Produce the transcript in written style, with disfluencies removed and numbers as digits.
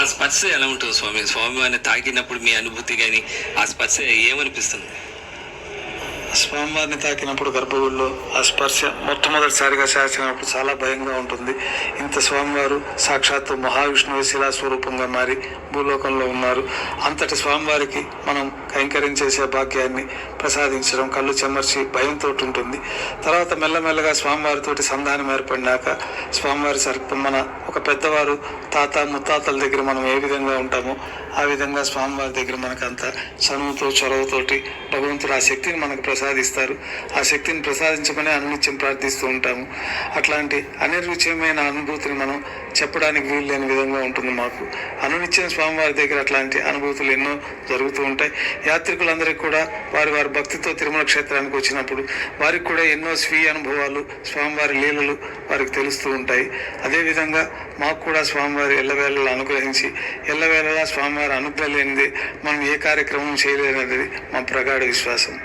ఆ స్పర్శ ఎలా ఉంటుంది స్వామి? స్వామివారిని తాకినప్పుడు మీ అనుభూతి కానీ ఆ స్పర్శ ఏమనిపిస్తుంది? స్వామివారిని తాకినప్పుడు గర్భగుడిలో ఆ స్పర్శ మొట్టమొదటిసారిగా శాసినప్పుడు చాలా భయంగా ఉంటుంది. ఇంత స్వామివారు సాక్షాత్తు మహావిష్ణువు శిలా స్వరూపంగా మారి భూలోకంలో ఉన్నారు. అంతటి స్వామివారికి మనం కైంకర్యం చేసే భాగ్యాన్ని ప్రసాదించడం కళ్ళు చెమర్చి భయంతో ఉంటుంది. తర్వాత మెల్లమెల్లగా స్వామివారితోటి సంధానం ఏర్పడినాక స్వామివారి మన ఒక పెద్దవారు తాత ముత్తాతల దగ్గర మనం ఏ విధంగా ఉంటామో ఆ విధంగా స్వామివారి దగ్గర మనకంత చనువుతో చొరవతోటి భగవంతుడు ఆ శక్తిని మనకు ప్రసాదిస్తారు. ఆ శక్తిని ప్రసాదించమని అనునిత్యం ప్రార్థిస్తూ ఉంటాము. అట్లాంటి అనిర్వచనీయమైన అనుభూతిని మనం చెప్పడానికి వీలు లేని విధంగా ఉంటుంది మాకు. అనునిత్యం స్వామివారి దగ్గర అట్లాంటి అనుభూతులు ఎన్నో జరుగుతూ ఉంటాయి. యాత్రికులందరికీ కూడా వారి వారి భక్తితో తిరుమల క్షేత్రానికి వచ్చినప్పుడు వారికి కూడా ఎన్నో స్వీయ అనుభవాలు స్వామివారి లీలలు వారికి తెలుస్తూ ఉంటాయి. అదేవిధంగా మాకు కూడా స్వామివారి ఎల్లవేళలా అనుగ్రహించి ఎల్లవేళలా స్వామివారి అనుగ్రహం లేనిది మనం ఏ కార్యక్రమం చేయలేనది మా ప్రగాఢ విశ్వాసం.